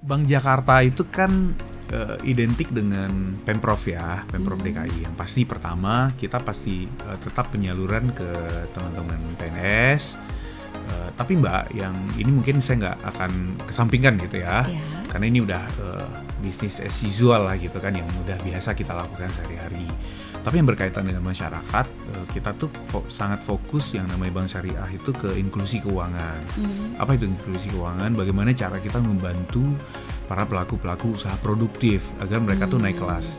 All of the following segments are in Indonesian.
Bank Jakarta itu kan identik dengan Pemprov ya, Pemprov DKI. Yang pasti pertama kita pasti tetap penyaluran ke teman-teman PNS. Tapi Mbak, yang ini mungkin saya nggak akan kesampingkan gitu ya, karena ini udah bisnis as usual lah gitu kan, yang udah biasa kita lakukan sehari-hari. Tapi yang berkaitan dengan masyarakat, kita tuh sangat fokus yang namanya Bank Syariah itu ke inklusi keuangan. Apa itu inklusi keuangan? Bagaimana cara kita membantu para pelaku-pelaku usaha produktif agar mereka tuh naik kelas.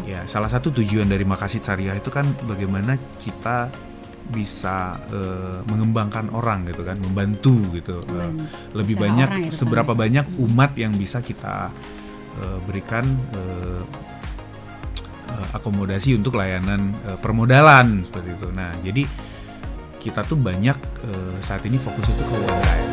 Ya, salah satu tujuan dari Makasid Syariah itu kan bagaimana kita bisa mengembangkan orang gitu kan, membantu gitu, lebih banyak, seberapa banyak umat yang bisa kita berikan akomodasi untuk layanan permodalan seperti itu. Nah, jadi kita tuh banyak saat ini fokus itu ke UMKM.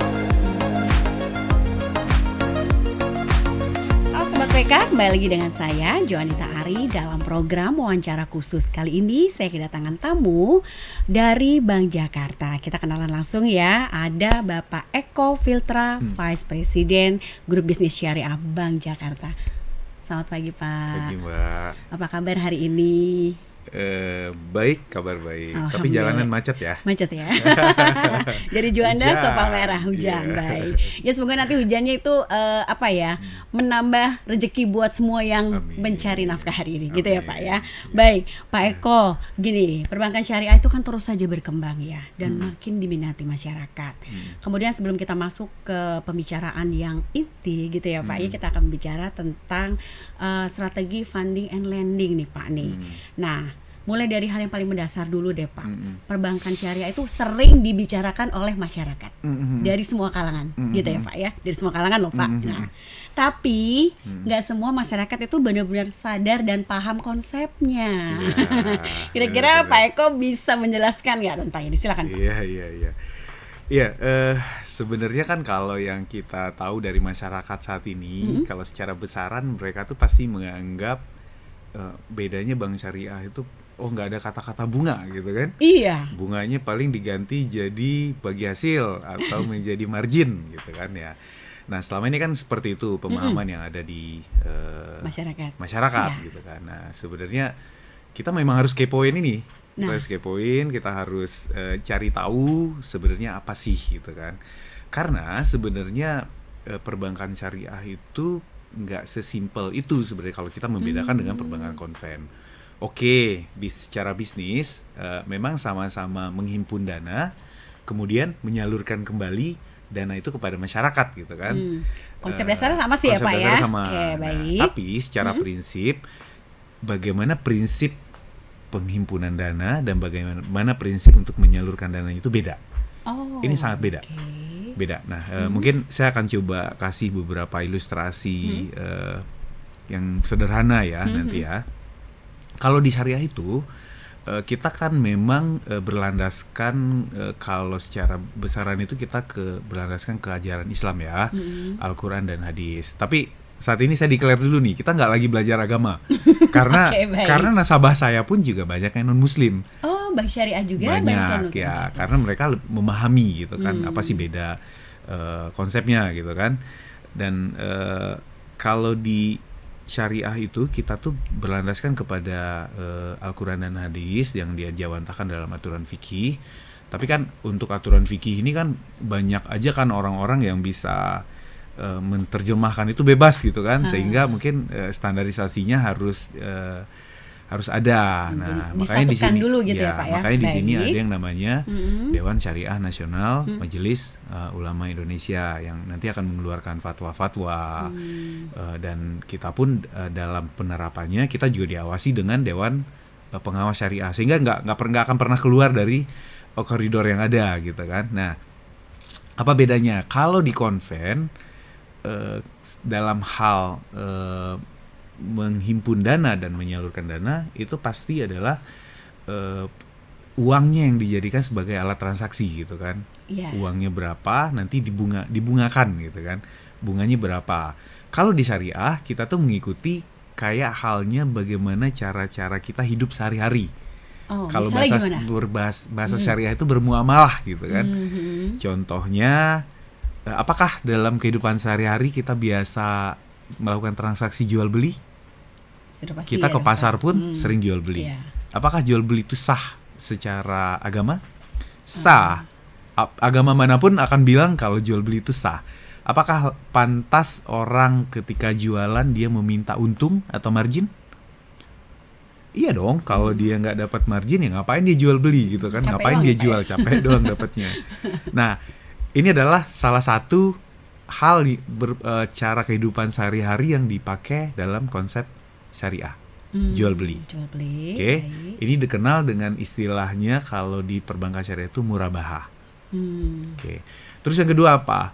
Halo Sobat PK, kembali lagi dengan saya Joanita Ari dalam program wawancara khusus. Kali ini saya kedatangan tamu dari Bank Jakarta. Kita kenalan langsung ya. Ada Bapak Eko Filtra, Vice President Grup Bisnis Syariah Bank Jakarta. Selamat pagi Pak. Pagi Mbak. Apa kabar hari ini? Baik, kabar baik. Tapi jalanan macet ya. Macet ya. Dari Juanda ke Palmerah hujan, baik. Ya semoga nanti hujannya itu menambah rezeki buat semua yang mencari nafkah hari ini, gitu ya Pak ya. Baik, Pak Eko, gini, perbankan syariah itu kan terus saja berkembang ya, dan makin diminati masyarakat. Kemudian sebelum kita masuk ke pembicaraan yang inti, gitu ya Pak ya, kita akan bicara tentang strategi funding and lending nih Pak nih. Nah, mulai dari hal yang paling mendasar dulu deh Pak. Perbankan syariah itu sering dibicarakan oleh masyarakat dari semua kalangan, gitu ya Pak ya, dari semua kalangan loh Pak. Nah, tapi nggak semua masyarakat itu benar-benar sadar dan paham konsepnya. Kira-kira Pak Eko bisa menjelaskan nggak tentang ini? Silakan Pak. Iya, sebenarnya kan kalau yang kita tahu dari masyarakat saat ini, kalau secara besaran mereka tuh pasti menganggap bedanya bank syariah itu nggak ada kata-kata bunga gitu kan. Iya. Bunganya paling diganti jadi bagi hasil atau menjadi margin gitu kan ya. Nah selama ini kan seperti itu pemahaman yang ada di masyarakat gitu kan. Nah sebenarnya kita memang harus kepoin ini. Kita harus kepoin, kita harus cari tahu sebenarnya apa sih gitu kan. Karena sebenarnya perbankan syariah itu nggak sesimpel itu sebenarnya kalau kita membedakan dengan perbankan konven. Oke, secara bisnis memang sama-sama menghimpun dana, kemudian menyalurkan kembali dana itu kepada masyarakat gitu kan. Konsep dasarnya sama sih ya Pak ya. Oke, baik. Tapi secara prinsip, bagaimana prinsip penghimpunan dana dan bagaimana prinsip untuk menyalurkan dana itu beda. Ini sangat beda. Beda. Nah, mungkin saya akan coba kasih beberapa ilustrasi yang sederhana ya nanti ya. Kalau di syariah itu kita kan memang berlandaskan kalau secara besaran itu kita berlandaskan ke ajaran Islam ya, Al-Quran dan hadis. Tapi saat ini saya declare dulu nih, kita nggak lagi belajar agama karena karena nasabah saya pun juga banyak yang non Muslim. Bank syariah juga banyak ya, karena mereka memahami gitu kan apa sih beda konsepnya gitu kan. Dan kalau di syariah itu kita tuh berlandaskan kepada Al-Quran dan hadis yang dia jawantahkan dalam aturan fikih. Tapi kan untuk aturan fikih ini kan banyak aja kan orang-orang yang bisa menerjemahkan itu bebas gitu kan, sehingga mungkin standarisasinya harus ada. Nah, makanya di sini dulu gitu ya Pak ya. Makanya di sini ada yang namanya Dewan Syariah Nasional Majelis Ulama Indonesia yang nanti akan mengeluarkan fatwa-fatwa dan kita pun dalam penerapannya kita juga diawasi dengan Dewan Pengawas Syariah, sehingga nggak akan pernah keluar dari koridor yang ada gitu kan. Nah, apa bedanya? Kalau di konven dalam hal menghimpun dana dan menyalurkan dana itu pasti adalah uangnya yang dijadikan sebagai alat transaksi gitu kan. Uangnya berapa nanti dibungakan gitu kan, bunganya berapa. Kalau di syariah kita tuh mengikuti kayak halnya bagaimana cara-cara kita hidup sehari-hari. Kalau bahasa syariah itu bermuamalah gitu kan. Contohnya apakah dalam kehidupan sehari-hari kita biasa melakukan transaksi jual beli? Sudah pasti Kita ya, ke pasar Pak. pun sering jual beli. Iya. Apakah jual beli itu sah secara agama? Sah. Agama manapun akan bilang kalau jual beli itu sah. Apakah pantas orang ketika jualan dia meminta untung atau margin? Iya dong, kalau dia nggak dapat margin ya ngapain dia jual beli gitu kan? Capek Ngapain doang dia ya, Pak, jual, ya? capek doang dapatnya. Nah, ini adalah salah satu hal cara kehidupan sehari-hari yang dipakai dalam konsep syariah, jual beli. Jual beli. Oke, Baik. ini dikenal dengan istilahnya kalau di perbankan syariah itu murabahah. Oke, terus yang kedua apa?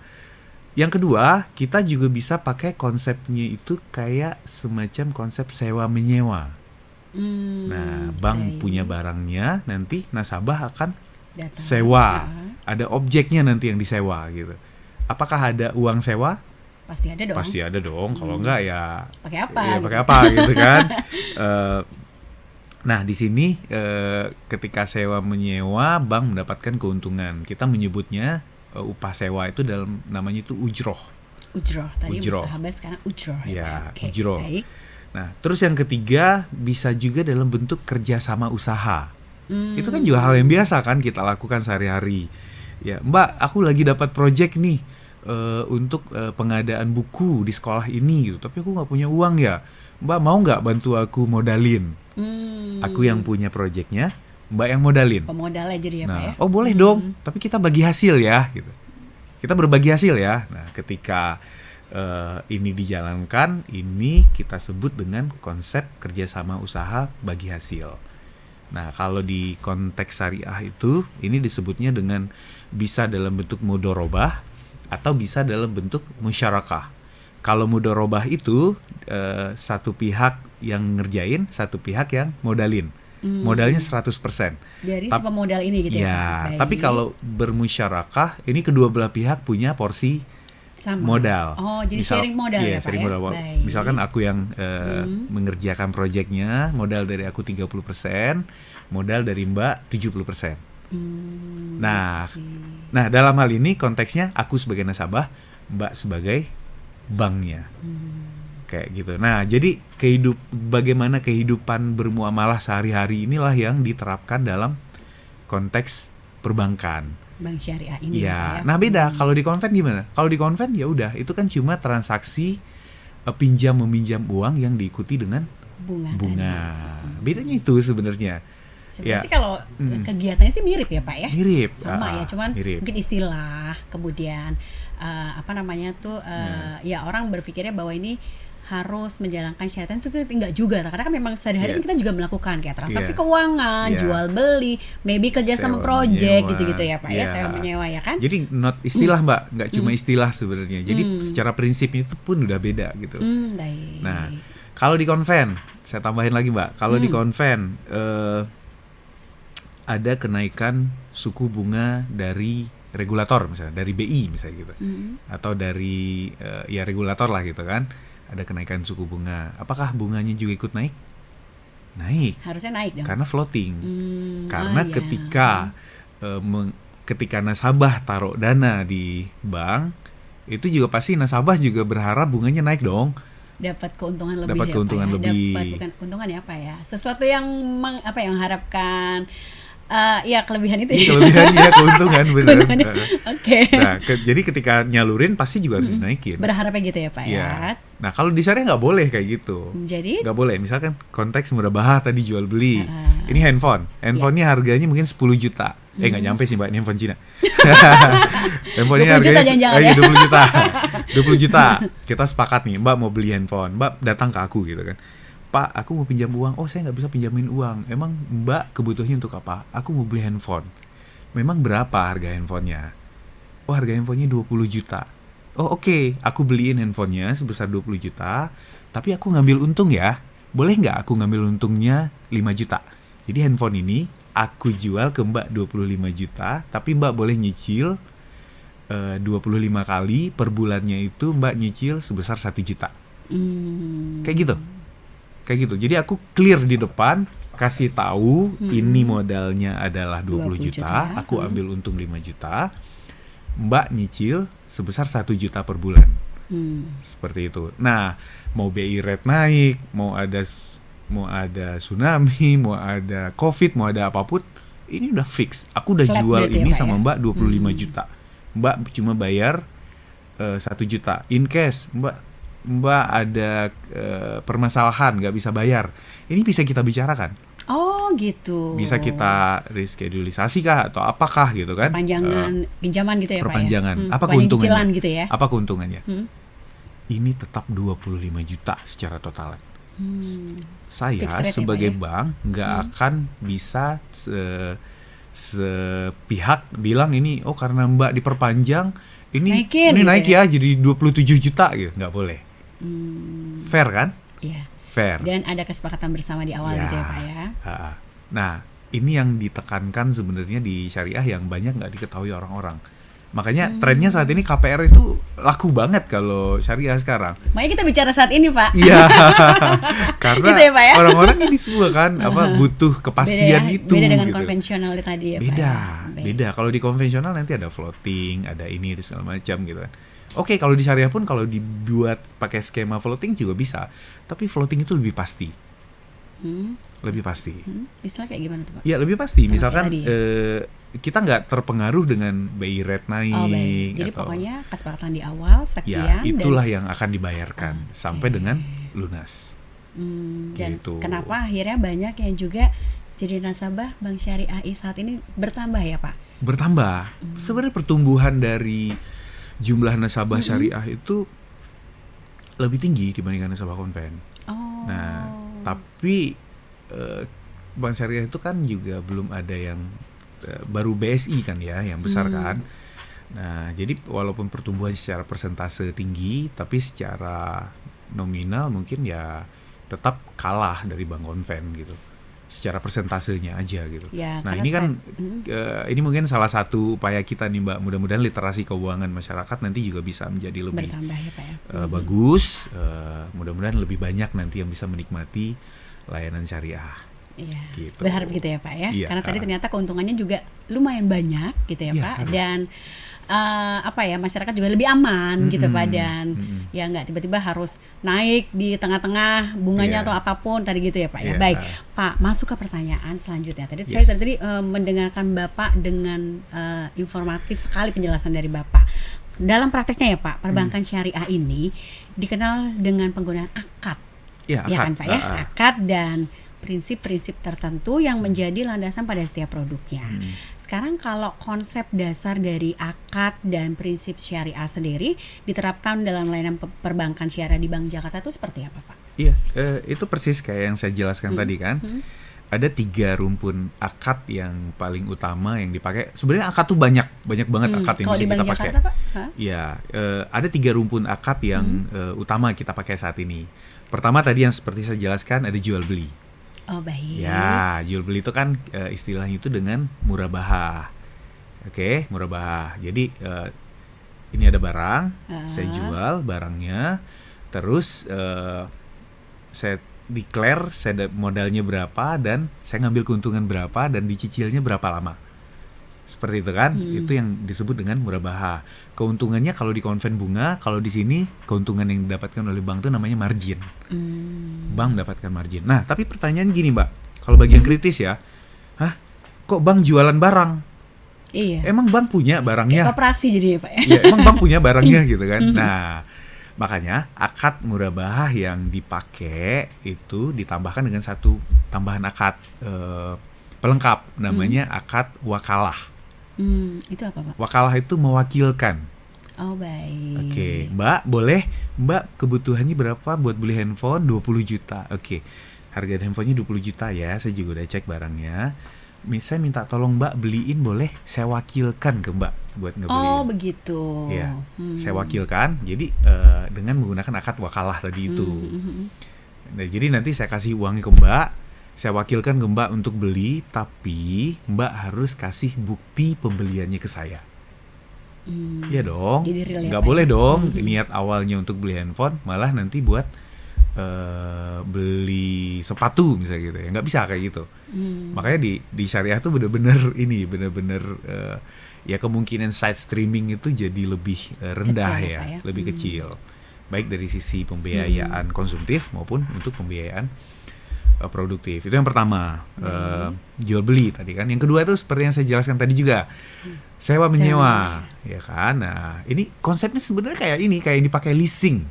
Yang kedua, kita juga bisa pakai konsepnya itu kayak semacam konsep sewa menyewa. Nah, bank Baik. punya barangnya, nanti nasabah akan Datang. sewa. Ada objeknya nanti yang disewa gitu. Apakah ada uang sewa? Pasti ada dong. Pasti ada dong. Kalau enggak ya Pakai apa? ya gitu. pakai apa gitu kan. Nah, di sini ketika sewa menyewa, bank mendapatkan keuntungan. Kita menyebutnya upah sewa itu dalam namanya itu ujroh. Ujroh. Tadi Ujroh. musahabah sekarang ujroh. Ya, Oke, ujroh. Baik. Nah, terus yang ketiga bisa juga dalam bentuk kerjasama usaha. Itu kan juga hal yang biasa kan kita lakukan sehari-hari. Ya, Mbak, aku lagi dapat project nih untuk pengadaan buku di sekolah ini gitu. Tapi aku nggak punya uang ya. Mbak mau nggak bantu aku modalin? Aku yang punya projectnya, Mbak yang modalin. Pemodalnya jadi ya, Pak ya. Nah, oh boleh dong. Tapi kita bagi hasil ya, gitu. Kita berbagi hasil ya. Nah, ketika ini dijalankan, ini kita sebut dengan konsep kerjasama usaha bagi hasil. Nah, kalau di konteks syariah itu, ini disebutnya dengan bisa dalam bentuk mudharabah atau bisa dalam bentuk musyarakah. Kalau mudharabah itu satu pihak yang ngerjain, satu pihak yang modalin. Modalnya 100%. Dari si pemodal ini gitu ya, Ya, Pak? tapi Baik. kalau bermusyarakah, ini kedua belah pihak punya porsi Sama. modal. Oh, jadi sharing modal iya, ya, Pak sharing ya? modal. Baik. Misalkan aku yang mengerjakan proyeknya, modal dari aku 30%, modal dari Mbak 70%. Nah, dalam hal ini konteksnya aku sebagai nasabah, Mbak sebagai banknya. Kayak gitu. Nah, jadi bagaimana kehidupan bermuamalah sehari-hari inilah yang diterapkan dalam konteks perbankan. Bank syariah ini Ya, Pak ya. nah beda. Kalau di konven gimana? Kalau di konven ya udah, itu kan cuma transaksi pinjam meminjam uang yang diikuti dengan bunga. Bedanya itu sebenarnya. Sebenarnya sih kalau kegiatannya sih mirip ya, Pak ya. Mirip. Sama ya, cuman mirip. mungkin istilah, kemudian apa namanya tuh ya orang berpikirnya bahwa ini harus menjalankan syariat itu tuh enggak juga. Karena kan memang sehari-hari kita juga melakukan kayak transaksi keuangan, jual beli, maybe kerja sama project gitu-gitu ya, Pak ya, sewa menyewa ya kan. Jadi not istilah, Mbak, nggak cuma istilah sebenarnya. Jadi secara prinsipnya itu pun udah beda gitu. Baik. Nah, kalau di konven, saya tambahin lagi, Mbak. Kalau di konven ada kenaikan suku bunga dari regulator misalnya, dari BI misalnya gitu. Atau dari ya regulator lah gitu kan. Ada kenaikan suku bunga. Apakah bunganya juga ikut naik? Naik. Harusnya naik dong. Karena floating. Karena ketika nasabah taruh dana di bank, itu juga pasti nasabah juga berharap bunganya naik dong. Dapat keuntungan lebih. Dapat keuntungan lebih. Dapat bukan keuntungan ya, Pak ya. Sesuatu yang yang harapkan ya kelebihan itu ya. Kelebihannya keuntungan benar. Oke. Nah, jadi ketika nyalurin pasti juga harus dinaikin. Berharapnya gitu ya, Pak ya. Nah, kalau di syariah nggak boleh kayak gitu. Jadi? Nggak boleh. Misalkan konteks murabahah tadi jual beli. Ini handphone. Handphonenya harganya mungkin 10 juta. Nggak nyampe sih, Mbak. Ini handphone Cina. Handphonenya 20 juta harganya jangan-jangan ya. 20 juta. 20 juta. Kita sepakat nih, Mbak mau beli handphone. Mbak datang ke aku gitu kan. Pak, aku mau pinjam uang. Oh, saya nggak bisa pinjamin uang. Emang Mbak kebutuhannya untuk apa? Aku mau beli handphone. Memang berapa harga handphonenya? Oh, harga handphonenya 20 juta. Oh, oke. Aku beliin handphonenya sebesar 20 juta. Tapi aku ngambil untung ya. Boleh nggak aku ngambil untungnya 5 juta? Jadi handphone ini aku jual ke Mbak 25 juta. Tapi Mbak boleh nyicil 25 kali. Per bulannya itu Mbak nyicil sebesar 1 juta. Kayak gitu. Kayak gitu. Jadi aku clear di depan, kasih tahu ini modalnya adalah 20 juta, aku ambil untung 5 juta. Mbak nyicil sebesar 1 juta per bulan. Seperti itu. Nah, mau BI rate naik, mau ada tsunami, mau ada COVID, mau ada apapun, ini udah fix. Aku udah Flat jual rate ini ya, Pak, sama ya? Mbak 25 juta. Mbak cuma bayar 1 juta. In case Mbak ada permasalahan nggak bisa bayar, ini bisa kita bicarakan. Oh gitu. Bisa kita reschedulisasi kah atau apakah gitu kan? Perpanjangan pinjaman gitu ya, Perpanjangan. Pak ya? Apa Perpanjangan keuntungannya? cicilan gitu ya? Apa keuntungannya? Ini tetap 25 juta secara totalan. Saya Fixed rate ya, sebagai Pak ya? bank nggak akan bisa sepihak bilang ini karena Mbak diperpanjang ini Naikin gitu naik ya? ya jadi 27 juta gitu. Nggak boleh. Fair kan? Iya. Fair. Dan ada kesepakatan bersama di awal gitu ya, Pak ya? Nah, ini yang ditekankan sebenarnya di syariah yang banyak nggak diketahui orang-orang. Makanya trennya saat ini KPR itu laku banget kalau syariah sekarang. Makanya kita bicara saat ini, Pak. Iya, karena Gitu ya, Pak ya? orang-orang ini semua kan butuh kepastian itu. Beda dengan gitu. konvensional tadi ya, Pak. Beda, ya? beda. Kalau di konvensional nanti ada floating, ada ini, ada segala macam gitu kan. Oke, kalau di syariah pun kalau dibuat pakai skema floating juga bisa, tapi floating itu lebih pasti. Lebih pasti. Misalnya kayak gimana tuh, Pak? Ya lebih pasti. Sama Misalkan kayak tadi kita nggak terpengaruh dengan BI rate naik. Oh baik, jadi atau, pokoknya kesepakatan di awal sekian. ya itulah yang akan dibayarkan sampai dengan lunas. Dan Gitu. kenapa akhirnya banyak yang juga jadi nasabah Bank Syariah saat ini bertambah ya, Pak? Bertambah. Sebenarnya pertumbuhan dari jumlah nasabah syariah itu lebih tinggi dibandingkan nasabah konven. Oh. Nah, tapi Bank Syariah itu kan juga belum ada yang baru BSI kan ya, yang besar kan. Nah, jadi walaupun pertumbuhan secara persentase tinggi, tapi secara nominal mungkin ya tetap kalah dari bank konven gitu. Secara persentasenya aja gitu. Ya, nah karena ini kan ini mungkin salah satu upaya kita nih Mbak. Mudah-mudahan literasi keuangan masyarakat nanti juga bisa menjadi lebih bertambah ya, Pak ya. bagus. Mudah-mudahan lebih banyak nanti yang bisa menikmati layanan syariah. Iya. Gitu. Berharap gitu ya, Pak ya. Iya. Karena tadi ternyata keuntungannya juga lumayan banyak gitu ya, Iya, Pak. harus. Dan masyarakat juga lebih aman gitu, Pak. Dan ya nggak tiba-tiba harus naik di tengah-tengah bunganya Iya. atau apapun tadi gitu ya, Pak ya. Iya. Baik, Pak, masuk ke pertanyaan selanjutnya. Tadi Yes. saya tadi mendengarkan Bapak dengan informatif sekali penjelasan dari Bapak. Dalam prakteknya ya, Pak, perbankan syariah ini dikenal dengan penggunaan akad. Ya, Ya kan, akad. Pak ya, akad dan prinsip-prinsip tertentu yang menjadi landasan pada setiap produknya. Sekarang kalau konsep dasar dari akad dan prinsip syariah sendiri diterapkan dalam layanan perbankan syariah di Bank Jakarta itu seperti apa, Pak? Iya, itu persis kayak yang saya jelaskan tadi kan. Ada 3 rumpun akad yang paling utama yang dipakai. Sebenarnya akad tuh banyak banget akad yang Kalau bisa di Bank kita pakai. Jakarta, Pak? Hah? Iya, ada 3 rumpun akad yang utama kita pakai saat ini. Pertama tadi yang seperti saya jelaskan ada jual beli. Oh baik. Ya, jual beli itu kan istilahnya itu dengan murabahah. Oke, murabahah. Jadi ini ada barang, saya jual barangnya, terus saya declare modalnya berapa dan saya ngambil keuntungan berapa dan dicicilnya berapa lama. Seperti itu kan, itu yang disebut dengan murabahah. Keuntungannya kalau di konven bunga, kalau di sini keuntungan yang didapatkan oleh bank itu namanya margin. Bank mendapatkan margin. Nah, tapi pertanyaan gini Mbak, kalau bagian kritis ya, kok bank jualan barang? Iya. Emang bank punya barangnya? Kayak koperasi jadi ya, Pak ya? Iya, emang bank punya barangnya gitu kan? Nah, makanya akad murabahah yang dipakai itu ditambahkan dengan satu tambahan akad pelengkap, namanya akad wakalah. Itu apa, Pak? Wakalah itu mewakilkan. Oh baik. Oke, Mbak kebutuhannya berapa buat beli handphone? 20 juta. Oke, harga handphonenya 20 juta ya, saya juga udah cek barangnya. Saya minta tolong Mbak beliin, boleh? Saya wakilkan ke Mbak buat ngebeliin. Oh begitu. Iya, saya wakilkan. Jadi dengan menggunakan akad wakalah tadi itu. Nah, jadi nanti saya kasih uangnya ke Mbak, saya wakilkan ke Mbak untuk beli, tapi Mbak harus kasih bukti pembeliannya ke saya. Iya dong. Jadi real ya, Nggak Pak boleh ya? dong niat awalnya untuk beli handphone, malah nanti buat beli sepatu misalnya gitu ya. Nggak bisa kayak gitu. Makanya di syariah tuh bener-bener ya kemungkinan side streaming itu jadi lebih rendah Kecil, ya, Pak, ya. lebih kecil. Baik dari sisi pembiayaan konsumtif maupun untuk pembiayaan produktif. Itu yang pertama, jual beli tadi kan. Yang kedua itu seperti yang saya jelaskan tadi juga, sewa menyewa, ya kan. Nah, ini konsepnya sebenarnya kayak yang dipakai leasing.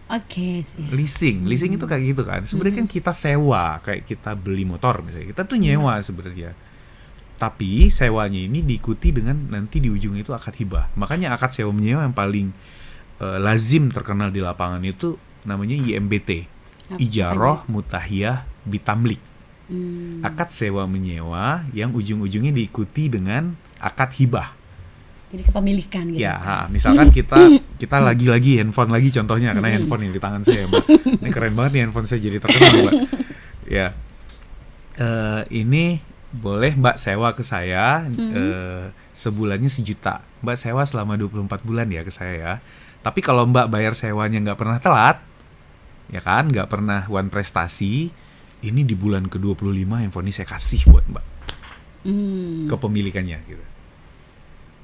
Oke sih. Leasing itu kayak gitu kan. Sebenarnya kan kita sewa, kayak kita beli motor misalnya. Kita tuh nyewa sebenarnya. Tapi sewanya ini diikuti dengan nanti di ujung itu akad hibah. Makanya akad sewa menyewa yang paling lazim terkenal di lapangan itu namanya IMBT, Ijaroh Mutahiyah Bitamlik. Akad sewa menyewa yang ujung-ujungnya diikuti dengan akad hibah. Jadi kepemilikan gitu. Ya, misalkan kita lagi handphone lagi contohnya, karena handphone yang di tangan saya, Mbak. Ini keren banget nih handphone saya jadi terkenal, Mbak. Ya, ini boleh Mbak sewa ke saya sebulannya 1 juta. Mbak sewa selama 24 bulan ya ke saya ya. Tapi kalau Mbak bayar sewanya nggak pernah telat, ya kan, nggak pernah one prestasi, ini di bulan ke-25 handphone ini saya kasih buat Mbak. Kepemilikannya gitu.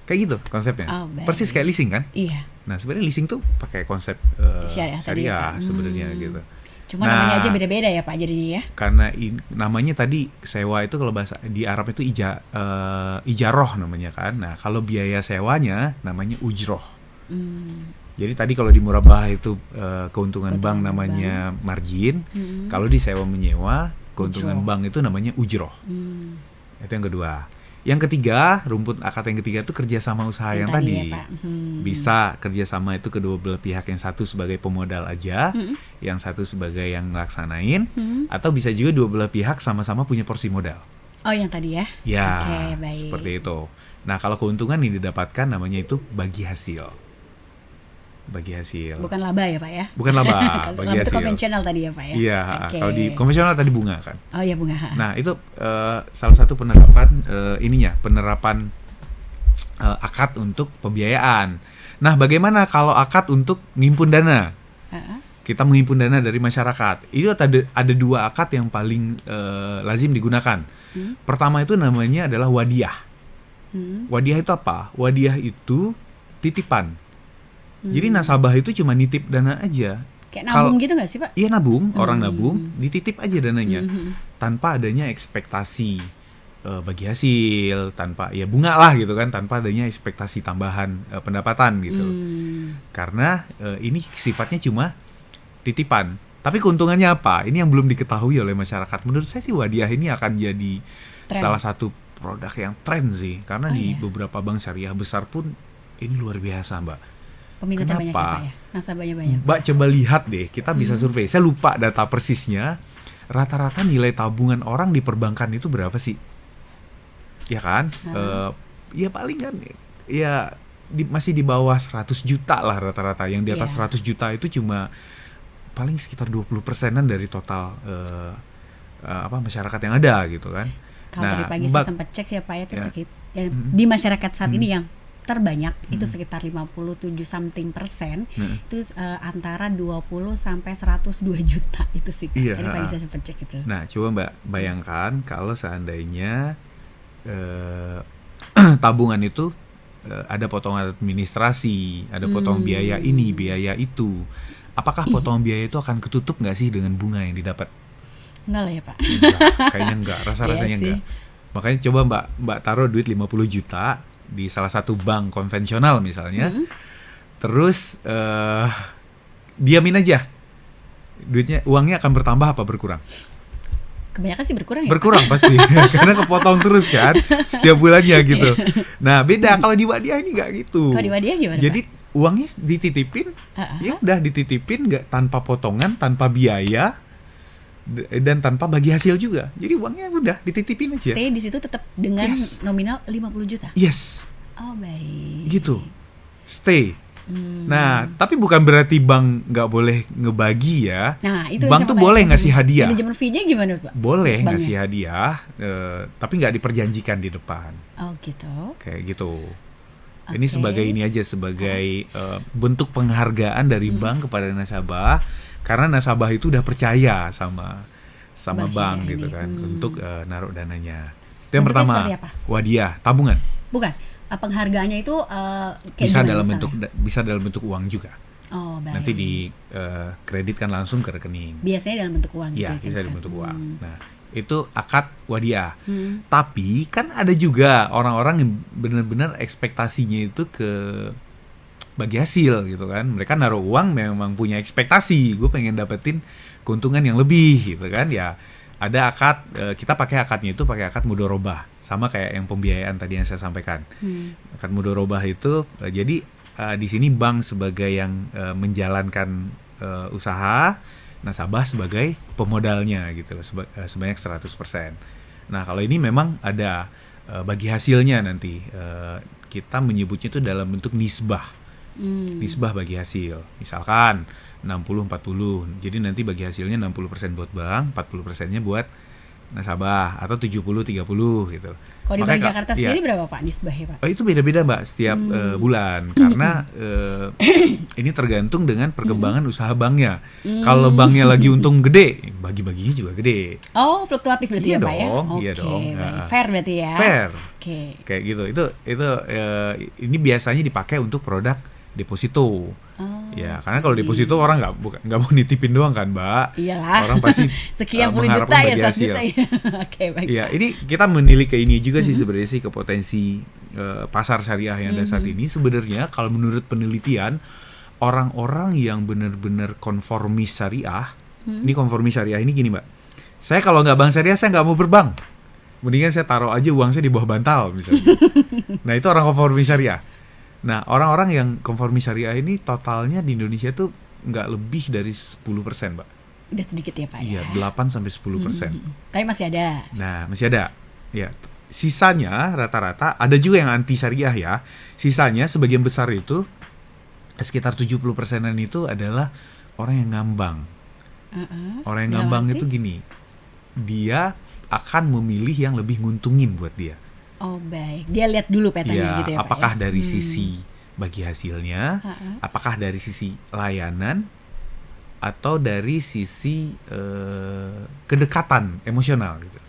Kayak gitu konsepnya. Persis kayak leasing kan? Iya. Nah, sebenarnya leasing tuh pakai konsep syariah sebenarnya gitu. Cuma namanya aja beda-beda ya Pak jadinya ya. Karena namanya tadi sewa itu kalau bahasa di Arab itu ijaroh namanya kan. Nah, kalau biaya sewanya namanya ujroh. Jadi tadi kalau di murabah itu keuntungan bank namanya margin. Kalau di sewa menyewa keuntungan bank itu namanya ujroh. Itu yang kedua. Yang ketiga, rumput akad yang ketiga itu kerjasama usaha yang tadi. Ya, bisa kerjasama itu kedua belah pihak, yang satu sebagai pemodal aja, yang satu sebagai yang ngelaksanain, atau bisa juga dua belah pihak sama-sama punya porsi modal. Oh, yang tadi ya? Ya, baik. Seperti itu. Nah, kalau keuntungan yang didapatkan namanya itu bagi hasil. Bukan laba ya Pak ya? Bukan laba, bagi hasil. Konvensional tadi ya Pak ya? Iya, kalau di konvensional tadi bunga kan. Oh iya, bunga. Nah, itu salah satu penerapan akad untuk pembiayaan. Nah, bagaimana kalau akad untuk ngimpun dana? Kita menghimpun dana dari masyarakat. Itu ada 2 akad yang paling lazim digunakan. Pertama itu namanya adalah wadiah. Wadiah itu apa? Wadiah itu titipan. Jadi nasabah itu cuma nitip dana aja. Kayak nabung gitu nggak sih Pak? Iya, nabung, orang nabung, dititip aja dananya, tanpa adanya ekspektasi bagi hasil, tanpa ya bunga lah gitu kan, tanpa adanya ekspektasi tambahan pendapatan gitu. Karena ini sifatnya cuma titipan. Tapi keuntungannya apa? Ini yang belum diketahui oleh masyarakat. Menurut saya sih wadiah ini akan jadi salah satu produk yang tren sih, karena di beberapa bank syariah besar pun ini luar biasa, Mbak. Peminatnya banyak ya Pak ya? Nasabahnya banyak. Mbak coba lihat deh, kita bisa survei. Saya lupa data persisnya. Rata-rata nilai tabungan orang di perbankan itu berapa sih? Ya kan? Ya paling kan ya masih di bawah 100 juta lah rata-rata. Yang di atas 100 juta itu cuma paling sekitar 20%-an dari total masyarakat yang ada gitu kan. Kalau tadi pagi saya sempat cek ya Pak ya, itu di masyarakat saat ini yang terbanyak itu sekitar 57% itu antara 20 sampai 102 juta itu sih Pak. Tadi pagi saya sempat cek itu. Nah, coba Mbak bayangkan kalau seandainya tabungan itu ada potongan administrasi, ada potongan biaya ini, biaya itu. Apakah potongan biaya itu akan ketutup nggak sih dengan bunga yang didapat? Enggak lah ya Pak. Kayaknya enggak, rasanya enggak. Makanya coba Mbak taruh duit 50 juta di salah satu bank konvensional misalnya, terus diamin aja, uangnya akan bertambah apa berkurang? Kebanyakan sih berkurang ya? Berkurang pasti, karena kepotong terus kan setiap bulannya gitu. Nah beda kalau di wadiah ini nggak gitu. Kalau di wadiah gimana? Jadi uangnya dititipin, ya udah dititipin nggak tanpa potongan, tanpa biaya, dan tanpa bagi hasil juga. Jadi uangnya udah dititipin aja. Stay di situ tetap dengan nominal 50 juta. Yes. Oh, baik. Gitu. Stay. Nah, tapi bukan berarti bank nggak boleh ngebagi ya. Nah, itu bank tuh boleh ngasih hadiah. Manajemen fee-nya gimana, Pak? Boleh ngasih hadiah, tapi nggak diperjanjikan di depan. Oh, gitu. Kayak gitu. Ini sebagai sebagai bentuk penghargaan dari bank kepada nasabah. Karena nasabah itu udah percaya sama bank gitu kan untuk naruh dananya. Itu yang pertama. Wadiah, tabungan. Bukan. penghargaannya itu kayak bisa gimana dalam misalnya? bisa dalam bentuk uang juga. Oh, baik. Nanti di kreditkan langsung ke rekening. Biasanya dalam bentuk uang Iya, gitu. bisa dalam bentuk uang. Nah, itu akad wadiah. Hmm. Tapi kan ada juga orang-orang yang benar-benar ekspektasinya itu ke bagi hasil gitu kan. Mereka naruh uang memang punya ekspektasi, gue pengen dapetin keuntungan yang lebih gitu kan. Ya ada akad, kita pakai akadnya itu pakai akad mudorobah, sama kayak yang pembiayaan tadi yang saya sampaikan. Akad mudorobah itu jadi di sini bank sebagai yang menjalankan usaha, nasabah sebagai pemodalnya gitu loh, sebanyak 100%. Nah kalau ini memang ada bagi hasilnya nanti, kita menyebutnya itu dalam bentuk nisbah. Nisbah bagi hasil, misalkan 60-40, jadi nanti bagi hasilnya 60% buat bank, 40%-nya buat nasabah, atau 70-30 gitu. Kalau di Bank Jakarta sendiri berapa Pak nisbahnya Pak? Oh, itu beda-beda Mbak setiap bulan, karena ini tergantung dengan perkembangan usaha banknya. Kalau banknya lagi untung gede, bagi-baginya juga gede. Oh, fluktuatif berarti Iya ya Pak ya? dong, iya dong. Fair berarti ya? Fair. Oke. Kayak gitu. Itu ini biasanya dipakai untuk produk deposito. Ya, karena kalau deposito orang nggak mau nitipin doang kan, Mbak. Iyalah. Orang pasti sekian puluh juta ya, 100 juta ya. Oke, baik. Iya, ini kita menilik ke ini juga sih sebenarnya sih, ke potensi pasar syariah yang ada saat ini. Sebenarnya kalau menurut penelitian, orang-orang yang benar-benar konformis syariah, ini konformis syariah ini gini, Mbak. Saya kalau nggak bank syariah, saya nggak mau berbank. Mendingan saya taruh aja uang saya di bawah bantal misalnya. Nah, itu orang konformis syariah. Nah, orang-orang yang konformis syariah ini totalnya di Indonesia tuh nggak lebih dari 10%, Mbak. Udah sedikit ya, Pak? Iya, 8-10%. Tapi masih ada. Nah, masih ada. Ya, sisanya rata-rata ada juga yang anti syariah ya. Sisanya sebagian besar itu sekitar 70%-an itu adalah orang yang ngambang. Orang yang ngambang itu gini, dia akan memilih yang lebih nguntungin buat dia. Oh baik, dia lihat dulu petanya gitu ya Pak. Apakah dari sisi bagi hasilnya, apakah dari sisi layanan, atau dari sisi kedekatan emosional gitu.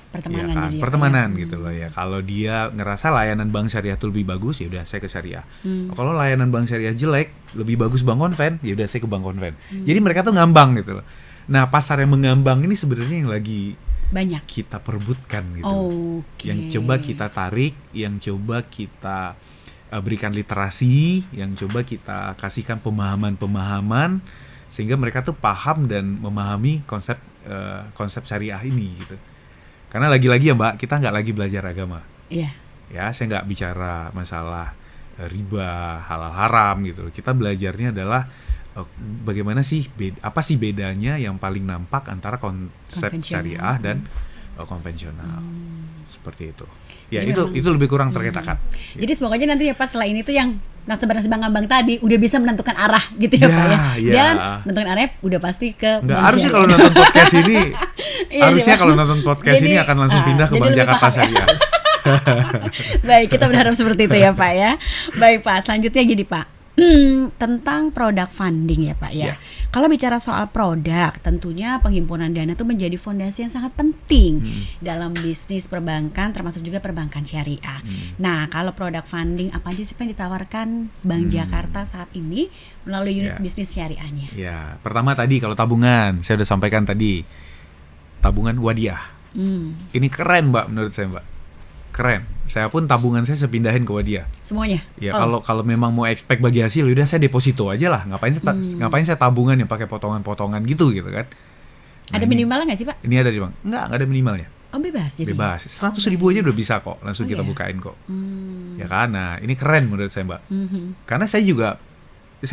Pertemanan, ya kan? Pertemanan gitu loh ya. Kalau dia ngerasa layanan bank syariah itu lebih bagus, ya udah saya ke syariah. Kalau layanan bank syariah jelek, lebih bagus bank konven, ya udah saya ke bank konven. Jadi mereka tuh ngambang gitu loh. Nah, pasar yang mengambang ini sebenarnya yang lagi banyak kita perebutkan gitu. Yang coba kita tarik, yang coba kita berikan literasi, yang coba kita kasihkan pemahaman-pemahaman sehingga mereka tuh paham dan memahami konsep syariah ini gitu. Karena lagi-lagi ya Mbak, kita nggak lagi belajar agama. Iya. Ya, saya nggak bicara masalah riba, halal haram gitu. Kita belajarnya adalah bagaimana sih, apa sih bedanya yang paling nampak antara konsep syariah dan konvensional. Seperti itu. Ya, jadi itu lebih kurang terkait akad. Jadi semoga aja nanti ya Pak, selain itu yang nasabah-nasabah ngambang tadi udah bisa menentukan arah gitu ya Pak ya. Dan menentukan arahnya udah pasti ke Nggak, harusnya kalau nonton podcast ini harusnya kalau nonton podcast ini akan langsung pindah ke Bank Jakarta Syariah. Baik, kita berharap seperti itu ya Pak ya. Baik Pak, selanjutnya gini Pak. Tentang produk funding ya Pak ya. Kalau bicara soal produk, tentunya penghimpunan dana itu menjadi fondasi yang sangat penting dalam bisnis perbankan, termasuk juga perbankan syariah. Nah, kalau produk funding apa aja sih yang ditawarkan Bank Jakarta saat ini melalui unit bisnis syariahnya? Ya, pertama tadi kalau tabungan, saya udah sampaikan tadi, tabungan wadiah. Ini keren Mbak menurut saya Mbak. Keren. Saya pun tabungan saya pindahin ke wadiah. Semuanya? Ya, kalau memang mau expect bagi hasil, udah saya deposito aja lah. Ngapain saya tabungan yang pakai potongan-potongan gitu kan. Nah, ada minimalnya nggak sih Pak? Ini ada di Bang. Nggak ada minimalnya. Oh, bebas jadi? Bebas. 100.000 aja udah bisa kok. Langsung kita bukain kok. Ya kan? Nah, ini keren menurut saya Mbak. Karena saya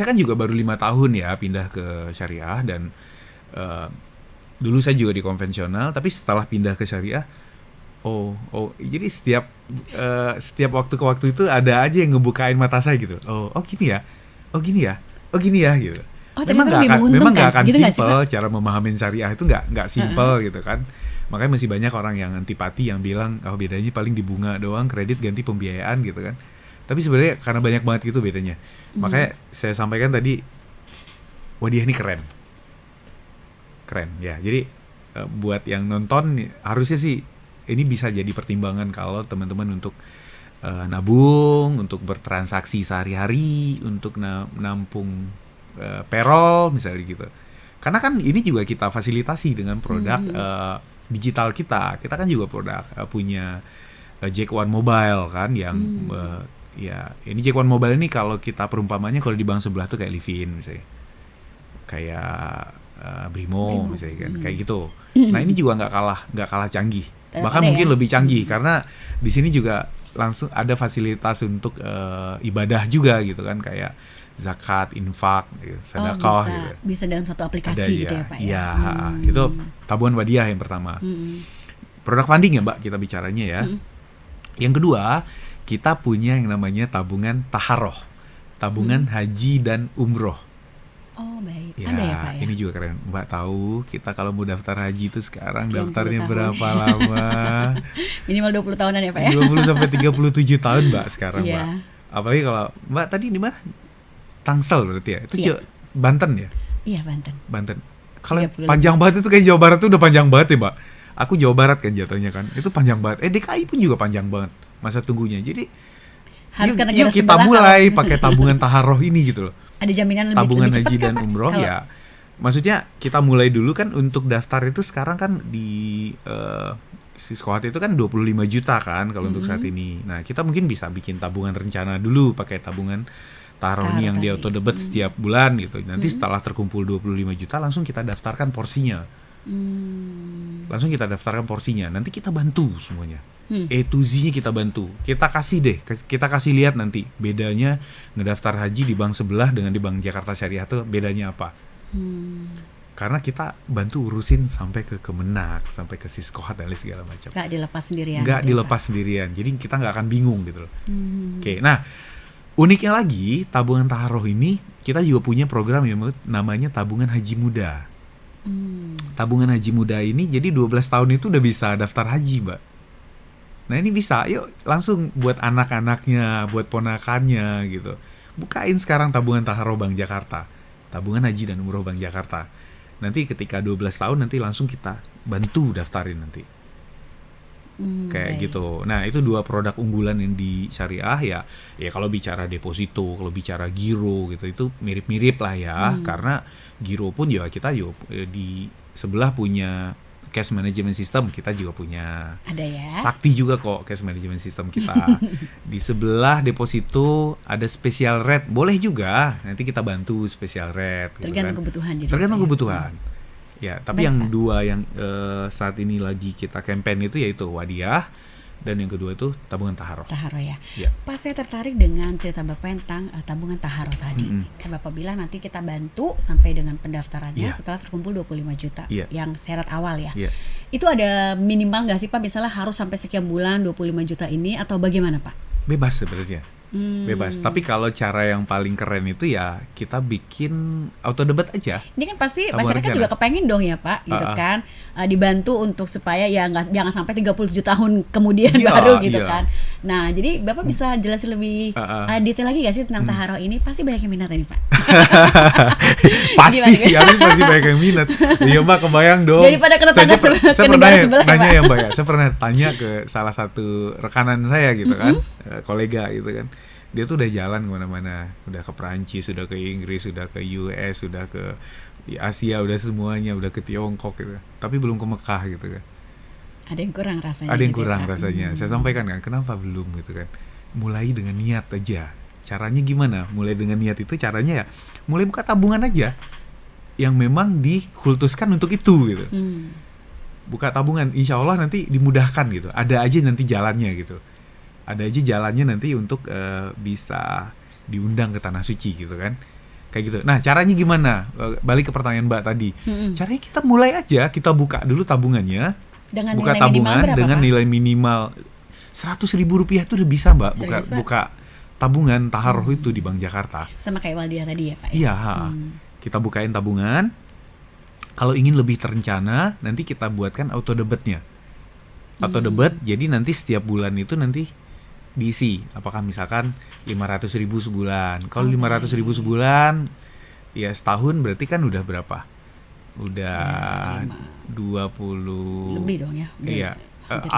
kan juga baru 5 tahun ya pindah ke syariah. Dan dulu saya juga di konvensional. Tapi setelah pindah ke syariah, jadi setiap waktu ke waktu itu ada aja yang ngebukain mata saya gitu. Oh gini ya gitu. Memang nggak akan gitu simple cara memahami syariah itu nggak simple gitu kan. Makanya masih banyak orang yang antipati yang bilang bedanya paling di bunga doang, kredit ganti pembiayaan gitu kan. Tapi sebenarnya karena banyak banget gitu bedanya. Makanya saya sampaikan tadi, wadiah ini keren ya. Jadi buat yang nonton harusnya sih ini bisa jadi pertimbangan kalau teman-teman untuk nabung, untuk bertransaksi sehari-hari, untuk nampung payroll misalnya gitu. Karena kan ini juga kita fasilitasi dengan produk digital kita. Kita kan juga produk punya Jack One Mobile kan yang ya ini Jack One Mobile ini kalau kita perumpamannya kalau di bank sebelah tuh kayak Livin misalnya. Kayak Brimo misalnya kan, kayak gitu. Nah, ini juga nggak kalah canggih. Bahkan mungkin lebih canggih karena di sini juga langsung ada fasilitas untuk ibadah juga gitu kan, kayak zakat, infak, gitu, sedekah gitu. Bisa dalam satu aplikasi ada, gitu ya Pak ya. Iya, itu tabungan wadiah yang pertama. Produk funding ya Mbak kita bicaranya ya. Yang kedua, kita punya yang namanya tabungan taharoh, tabungan haji dan umroh. Oh baik, ya, ada ya Pak ya. Ini juga keren. Mbak tahu kita kalau mau daftar haji itu sekarang daftarnya berapa lama? Minimal 20 tahunan ya Pak ya. 20 sampai 37 tahun Mbak sekarang Mbak. Apalagi kalau Mbak tadi di mana? Tangsel berarti ya. Itu Banten ya? Iya Banten. Kalau panjang banget itu kayak Jawa Barat itu udah panjang banget ya Mbak. Aku Jawa Barat kan jatuhnya kan. Itu panjang banget. DKI pun juga panjang banget masa tunggunya. Jadi yuk kita mulai pakai tabungan taharoh ini gitu loh. Ada jaminan lebih tabungan lebih haji dan umroh ya. Maksudnya kita mulai dulu kan untuk daftar itu sekarang kan di Siskohat itu kan 25 juta kan kalau untuk saat ini. Nah, kita mungkin bisa bikin tabungan rencana dulu pakai tabungan taruh ini yang di auto debit setiap bulan gitu. Nanti setelah terkumpul 25 juta langsung kita daftarkan porsinya. Langsung kita daftarkan porsinya. Nanti kita bantu semuanya. A to Z-nya kita bantu. Kita kasih lihat nanti bedanya ngedaftar haji di bank sebelah dengan di Bank Jakarta Syariah tuh bedanya apa. Karena kita bantu urusin sampai ke Kemenak, sampai ke Siskohat dan segala macam. Nggak dilepas sendirian. Nggak dilepas sendirian. Jadi kita nggak akan bingung gitu loh. Oke, nah uniknya lagi, tabungan taharoh ini kita juga punya program yang namanya tabungan haji muda. Tabungan haji muda ini jadi 12 tahun itu udah bisa daftar haji, Mbak. Nah ini bisa, yuk langsung buat anak-anaknya, buat ponakannya gitu. Bukain sekarang tabungan taharoh Bank Jakarta, tabungan haji dan umroh Bank Jakarta. Nanti ketika 12 tahun nanti langsung kita bantu daftarin nanti. Kayak gitu. Nah itu 2 produk unggulan yang di syariah ya kalau bicara deposito, kalau bicara giro gitu itu mirip-mirip lah ya. Karena giro pun ya kita di sebelah punya cash management system, kita juga punya. Ada ya. Sakti juga kok cash management system kita. Di sebelah deposito ada special rate, boleh juga. Nanti kita bantu special rate. Tergantung kebutuhan. Tergantung kebutuhan. Ya, tapi baik, yang Pak. 2 yang saat ini lagi kita campaign itu yaitu wadiah dan yang kedua itu tabungan taharoh. Taharoh ya. Pak, saya tertarik dengan cerita Bapak tentang tabungan taharoh tadi. Kan Bapak bilang nanti kita bantu sampai dengan pendaftarannya setelah terkumpul 25 juta yang syarat awal ya. Itu ada minimal nggak sih Pak? Misalnya harus sampai sekian bulan 25 juta ini atau bagaimana Pak? Bebas sebenarnya. Bebas. Tapi kalau cara yang paling keren itu ya kita bikin auto debit aja. Ini kan pasti masyarakat juga kepengen dong ya Pak, gitu kan, dibantu untuk supaya ya jangan sampai 37 tahun kemudian baru gitu kan. Nah jadi Bapak bisa jelasin lebih detail lagi gak sih tentang taharoh ini? Pasti banyak yang minat ini Pak. Pasti banyak yang minat. Iya Mbak, kebayang dong. Daripada ke tetangga sebelah nanya ya Mbak ya. Saya pernah tanya ke salah satu rekanan saya gitu kan, kolega gitu kan. Dia tuh udah jalan kemana-mana, udah ke Perancis, udah ke Inggris, udah ke US, udah ke Asia, udah semuanya, udah ke Tiongkok gitu. Tapi belum ke Mekah gitu kan. Ada yang kurang rasanya. Ada yang kurang rasanya. Saya sampaikan kan, kenapa belum gitu kan. Mulai dengan niat aja. Caranya gimana? Mulai dengan niat itu caranya ya, mulai buka tabungan aja yang memang dikultuskan untuk itu gitu. Buka tabungan, insya Allah nanti dimudahkan gitu. Ada aja nanti jalannya gitu. Ada aja jalannya nanti untuk bisa diundang ke tanah suci gitu kan, kayak gitu. Nah caranya gimana? Balik ke pertanyaan Mbak tadi. Caranya kita mulai aja, kita buka dulu tabungannya, dengan buka tabungan dengan nilai minimal 100.000 rupiah itu udah bisa Mbak buka tabungan taharoh itu di Bank Jakarta. Sama kayak wadiah tadi ya Pak? Iya, kita bukain tabungan. Kalau ingin lebih terencana, nanti kita buatkan auto debitnya. Auto debit, jadi nanti setiap bulan itu nanti diisi, apakah misalkan 500.000 sebulan. Kalau 500.000 sebulan ya setahun berarti kan udah berapa? Udah 20 lebih dong ya. Iya.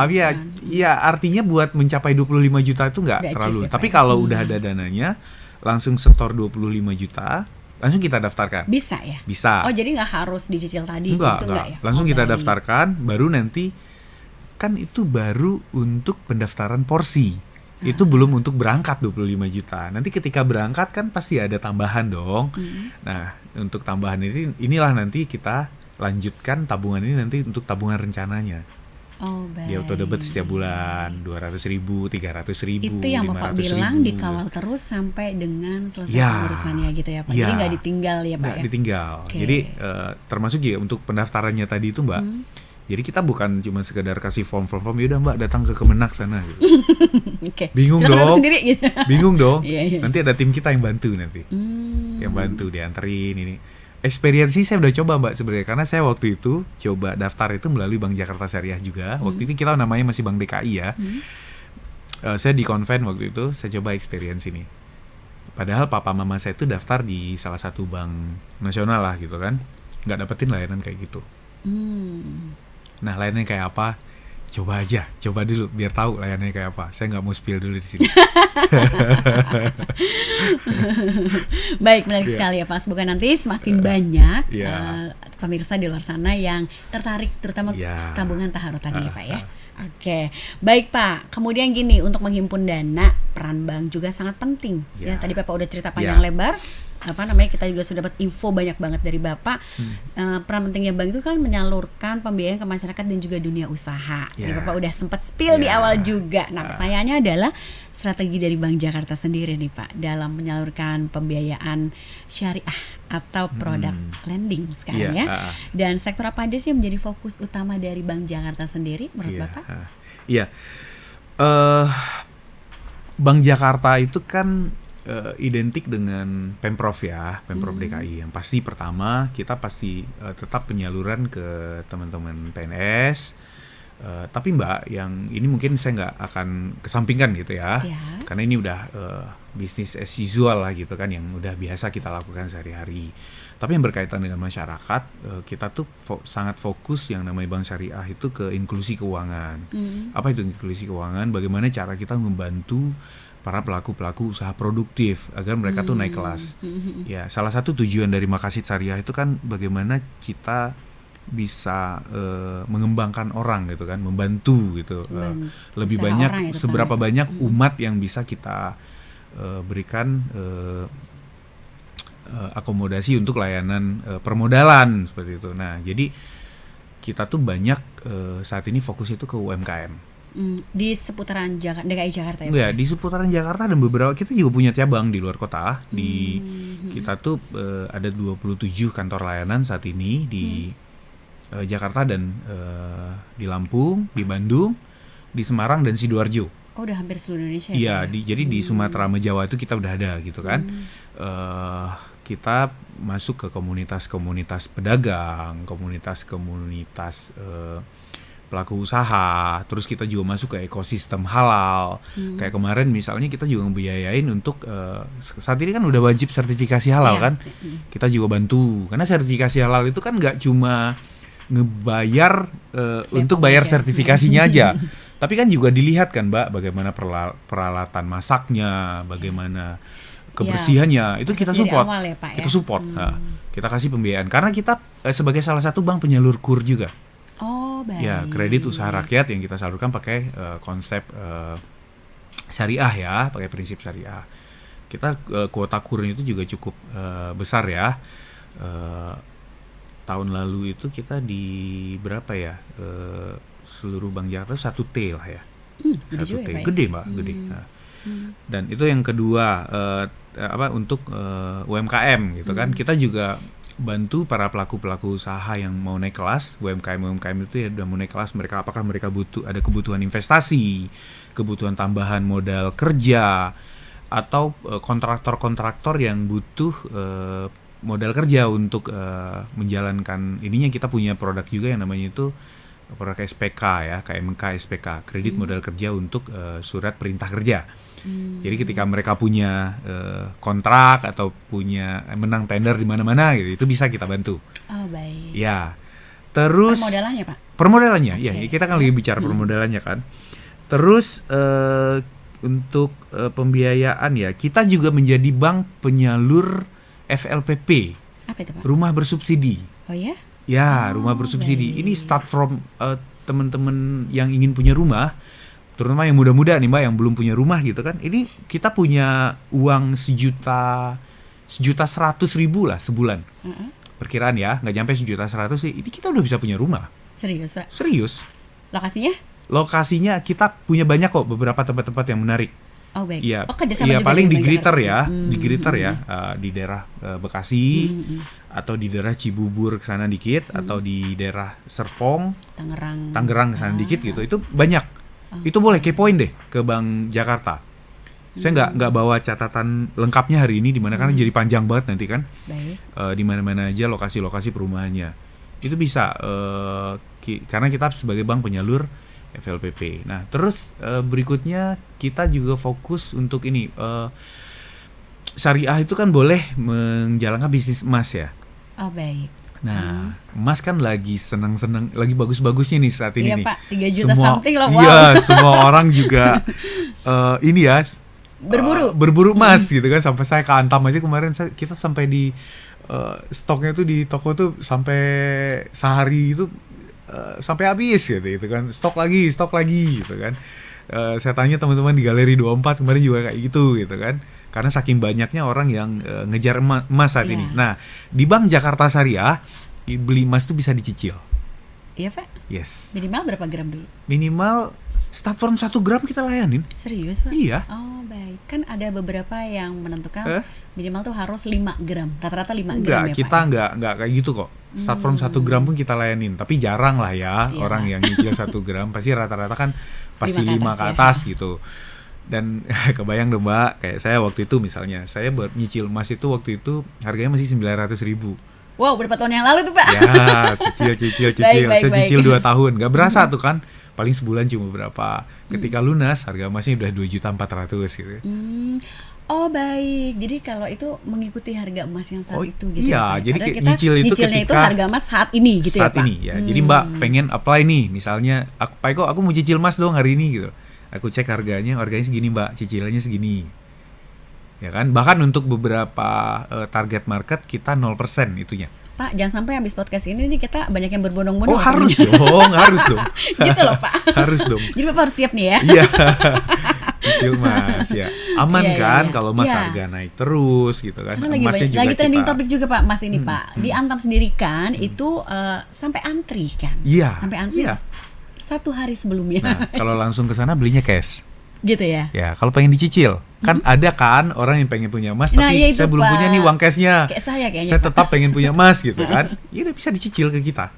Ya, ya artinya buat mencapai 25 juta itu nggak Udah terlalu. achieve ya, Tapi Pak, ya? kalau udah ada dananya, langsung setor 25 juta, langsung kita daftarkan. Bisa ya? Bisa. Oh, jadi nggak harus dicicil tadi gitu Enggak. ya? Langsung Oh, kita baik. daftarkan, baru nanti kan itu baru untuk pendaftaran porsi. Itu belum untuk berangkat 25 juta. Nanti ketika berangkat kan pasti ada tambahan dong. Nah, untuk tambahan inilah nanti kita lanjutkan tabungan ini nanti untuk tabungan rencananya. Oh, baik. Dia auto debit setiap bulan 200.000, 300.000, Itu yang Bapak 500.000. bilang dikawal terus sampai dengan selesai Ya. urusannya gitu ya Pak. Ya. Jadi nggak ditinggal ya Pak Nggak ya? ditinggal. Oke. Jadi termasuk ya untuk pendaftarannya tadi itu Mbak. Jadi kita bukan cuma sekedar kasih form, yaudah Mbak datang ke Kemenak sana gitu. Oke. Bingung Silakan dong. sendiri gitu. Bingung dong. Iya. Nanti ada tim kita yang bantu nanti. Yang bantu dianterin ini. Experience saya udah coba Mbak sebenarnya, karena saya waktu itu coba daftar itu melalui Bank Jakarta Syariah juga. Waktu itu kita namanya masih Bank DKI ya. Saya di Convent waktu itu, saya coba experience ini. Padahal papa mama saya itu daftar di salah satu bank nasional lah gitu kan, nggak dapetin layanan kayak gitu. Nah layanannya kayak apa? Coba dulu biar tahu layanannya kayak apa. Saya nggak mau spill dulu di sini. Baik, menarik sekali ya Pak. Semoga nanti semakin banyak Iya. pemirsa di luar sana yang tertarik, terutama Iya. tabungan taharut tadi ya Pak ya. Oke, baik Pak. Kemudian gini, untuk menghimpun dana, peran bank juga sangat penting. Ya, Ya. tadi Bapak udah cerita panjang lebar. Kita juga sudah dapat info banyak banget dari Bapak. Peran pentingnya bank itu kan menyalurkan pembiayaan ke masyarakat dan juga dunia usaha. Jadi Ya. Bapak udah sempat spill di Ya. awal juga. Nah, pertanyaannya adalah strategi dari Bank Jakarta sendiri nih Pak dalam menyalurkan pembiayaan syariah atau produk lending sekarang ya. Dan sektor apa aja sih yang menjadi fokus utama dari Bank Jakarta sendiri menurut Bapak? Iya. Bank Jakarta itu kan identik dengan Pemprov ya, Pemprov DKI. Yang pasti pertama kita pasti tetap penyaluran ke teman-teman PNS. Tapi Mbak, yang ini mungkin saya nggak akan kesampingkan gitu ya, karena ini udah bisnis as usual lah gitu kan, yang udah biasa kita lakukan sehari-hari. Tapi yang berkaitan dengan masyarakat, kita tuh sangat fokus yang namanya Bank Syariah itu ke inklusi keuangan. Apa itu inklusi keuangan? Bagaimana cara kita membantu para pelaku-pelaku usaha produktif agar mereka tuh naik kelas. Ya, salah satu tujuan dari Makasid Syariah itu kan bagaimana kita bisa mengembangkan orang gitu kan, membantu gitu, lebih banyak seberapa banyak umat yang bisa kita berikan akomodasi untuk layanan permodalan seperti itu. Nah, jadi kita tuh banyak saat ini fokus itu ke UMKM. Di seputaran DKI Jakarta ya? Iya, di seputaran Jakarta dan beberapa kita juga punya cabang di luar kota. Kita tuh ada 27 kantor layanan saat ini di Jakarta dan di Lampung, di Bandung, di Semarang dan Sidoarjo. Oh, udah hampir seluruh Indonesia ya? Iya, jadi di Sumatera sama Jawa itu kita udah ada gitu kan. Kita masuk ke komunitas-komunitas pedagang, komunitas-komunitas pelaku usaha, terus kita juga masuk ke ekosistem halal. Kayak kemarin misalnya kita juga ngebiayain untuk saat ini kan udah wajib sertifikasi halal kan. Kita juga bantu, karena sertifikasi halal itu kan nggak cuma ngebayar untuk bayar sertifikasinya aja, tapi kan juga dilihat kan Mbak, bagaimana peralatan masaknya, bagaimana kebersihannya, itu kita support. Awal ya, Pak, kita support. Nah, kita kasih pembiayaan karena kita sebagai salah satu bank penyalur KUR juga. Oh, baik. Ya, kredit usaha rakyat yang kita salurkan pakai konsep syariah ya, pakai prinsip syariah. Kita kuota KUR itu juga cukup besar ya. Tahun lalu itu kita di berapa ya? Seluruh Bank Jakarta 1T lah ya. 1T. Ya, gede Mbak, gede. Nah, dan itu yang kedua untuk UMKM gitu kan. Kita juga bantu para pelaku-pelaku usaha yang mau naik kelas. UMKM itu ya udah mau naik kelas, apakah mereka ada kebutuhan investasi, kebutuhan tambahan modal kerja, atau kontraktor-kontraktor yang butuh modal kerja untuk menjalankan ininya. Kita punya produk juga yang namanya itu produk SPK ya, KMK SPK, kredit modal kerja untuk surat perintah kerja. Jadi ketika mereka punya kontrak atau punya menang tender di mana-mana gitu, itu bisa kita bantu. Oh, baik. Ya. Terus permodalannya Pak? Permodalannya, ya Oke, kita kan siap. lagi bicara permodalannya kan. Terus untuk pembiayaan ya, kita juga menjadi bank penyalur FLPP, Apa itu Pak? rumah bersubsidi. Oh ya? Ya, Oh, rumah bersubsidi. baik. Ini start from teman-teman yang ingin punya rumah, terutama yang muda-muda nih Mbak, yang belum punya rumah gitu kan. Ini kita punya uang sejuta 100.000 lah sebulan. Heeh. Perkiraan ya, nggak nyampe 1.100.000 sih. Ini kita udah bisa punya rumah. Serius Pak? Serius. Lokasinya? Lokasinya kita punya banyak kok, beberapa tempat-tempat yang menarik. Oh baik. Iya, Oh kerjasama iya juga paling di dengan Greater Jakarta. ya, di Greater ya, di daerah Bekasi, atau di daerah Cibubur kesana dikit, atau di daerah Serpong, Tangerang kesana dikit gitu. Itu banyak. Itu boleh kepoin deh ke Bank Jakarta. Saya nggak bawa catatan lengkapnya hari ini, dimana karena jadi panjang banget nanti kan. Baik. Di mana-mana aja lokasi-lokasi perumahannya. Itu bisa karena kita sebagai bank penyalur FLPP. Nah, terus berikutnya kita juga fokus untuk ini syariah itu kan boleh menjalankan bisnis emas ya. Oh baik. Nah, emas kan lagi senang-senang, lagi bagus-bagusnya nih saat ini Iya nih. Pak, 3 juta something loh. Wow. Iya, semua orang juga ini ya berburu emas gitu kan. Sampai saya ke Antam aja kemarin, kita sampai di stoknya tuh di toko tuh sampai sehari itu sampai habis gitu kan. Stok lagi gitu kan. Saya tanya teman-teman di Galeri 24 kemarin juga kayak gitu kan. Karena saking banyaknya orang yang ngejar emas saat ini. Nah, di Bank Jakarta Syariah beli emas tuh bisa dicicil. Iya Pak? Yes. Minimal berapa gram dulu? Minimal start from 1 gram kita layanin. Serius Pak? Iya. Oh baik. Kan ada beberapa yang menentukan minimal tuh harus 5 gram. Rata-rata 5 gram Enggak, ya kita Pak? enggak kayak gitu kok. Start from 1 gram pun kita layanin. Tapi jarang lah ya Iya. orang yang nyicil 1 gram. Pasti rata-rata kan pasti 5 ke ya. atas gitu. Dan kebayang dong Mbak, kayak saya waktu itu misalnya, saya buat nyicil emas itu waktu itu harganya masih 900.000. Wow, berapa tahun yang lalu tuh Pak? Ya, cicil. Baik. Saya cicil 2 tahun. Gak berasa tuh kan. Paling sebulan cuma berapa. Ketika lunas, harga emasnya udah 2.400.000 gitu. Oh baik, jadi kalau itu mengikuti harga emas yang saat itu gitu iya, ya Pak? jadi Padahal kita nyicil itu nyicilnya itu ketika harga emas saat ini gitu saat ya Pak? ini ya. Jadi Mbak pengen apply nih, misalnya Pak Eko, aku mau cicil emas dong hari ini gitu. Aku cek harganya segini Mbak, cicilannya segini. Ya kan? Bahkan untuk beberapa target market kita 0% itunya. Pak, jangan sampai habis podcast ini nih kita banyak yang berbondong-bondong. Oh, harus dong. Gitu loh Pak. Harus dong. Jadi Bapak harus siap nih ya. Iya. Cicil emas ya. Aman Iya, kan iya. kalau emas Iya. harga naik terus gitu kan. Karena lagi Emasnya juga lagi trending kita. topik juga Pak, Mas ini Pak. Di Antam sendiri kan itu sampai antri kan. Iya. Sampai antri. Iya. 1 hari sebelumnya. Nah, kalau langsung ke sana belinya cash. Gitu ya. Ya, kalau pengen dicicil, kan ada kan orang yang pengen punya emas, Nah, tapi iya itu, saya belum Pak. punya nih uang cashnya. Kayak saya kayaknya, Saya Pak. tetap pengen punya emas gitu kan. Ya udah bisa dicicil ke kita.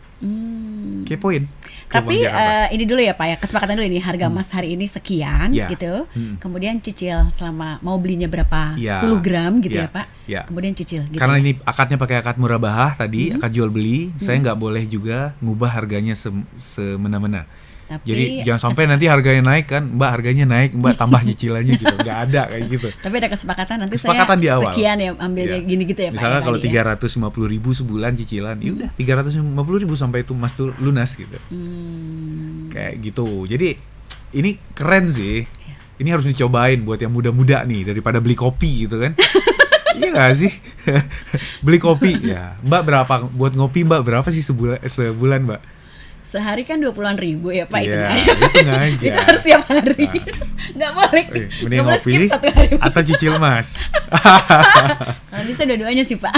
Kepoin. ke Tapi Bank Jakarta. ini dulu ya Pak ya, kesepakatan dulu ini harga emas hari ini sekian Ya. gitu. Kemudian cicil selama mau belinya berapa Ya. puluh gram gitu Ya. ya Pak. Ya. Kemudian cicil gitu. Karena ya. ini akadnya pakai akad murabahah tadi, akad jual beli, saya nggak boleh juga ngubah harganya semena-mena. Tapi Jadi jangan sampai nanti harganya naik kan, Mbak harganya naik, Mbak tambah cicilannya gitu, nggak ada kayak gitu. Tapi ada kesepakatan nanti Kesepakatan saya di awal. sekian ya ambilnya Ya. gini gitu ya Pak. Misalnya ya, kalau tadi ya. 350.000 sebulan cicilan, ya udah 350.000 sampai itu emas tuh lunas gitu. Kayak gitu. Jadi ini keren sih. Ini harus dicobain buat yang muda-muda nih daripada beli kopi gitu kan. Iya gak sih? Beli kopi ya. Mbak berapa buat ngopi Mbak berapa sih sebulan Mbak? Sehari kan 20-an ribu ya Pak, Iya, itu hitung aja. Itu harus tiap hari. Nggak boleh. Mending Nggak boleh ngopi skip 1 hari. atau cicil emas. Kalau bisa dua-duanya sih Pak.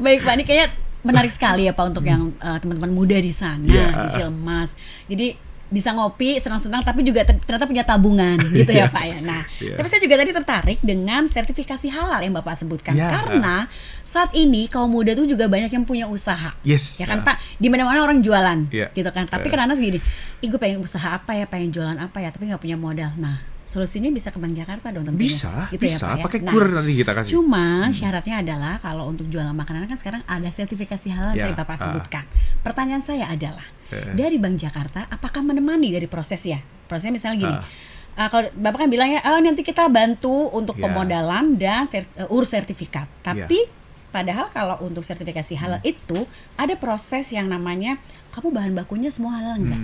Baik Pak, ini kayaknya menarik sekali ya Pak untuk yang teman-teman muda di sana, Iya. cicil emas. Jadi bisa ngopi senang-senang tapi juga ternyata punya tabungan gitu ya Pak ya. Nah, Iya. tapi saya juga tadi tertarik dengan sertifikasi halal yang Bapak sebutkan Iya. karena saat ini kaum muda tuh juga banyak yang punya usaha. Yes. Ya kan Pak, di mana-mana orang jualan Iya. gitu kan. Tapi karena segini, gue pengen usaha apa ya, pengen jualan apa ya, tapi nggak punya modal. Nah, solusinya bisa ke Bank Jakarta dong tentunya. Bisa, gitu bisa. Ya, Pak, ya. Pakai Nah, kur nanti kita kasih. cuma syaratnya adalah kalau untuk jualan makanan kan sekarang ada sertifikasi halal Ya, yang Bapak sebutkan. Pertanyaan saya adalah dari Bank Jakarta apakah menemani dari proses ya? Prosesnya misalnya gini. Kalau Bapak kan bilang ya, nanti kita bantu untuk Ya. pemodalan dan urus sertifikat. Tapi Padahal kalau untuk sertifikasi halal itu ada proses yang namanya kamu bahan bakunya semua halal enggak?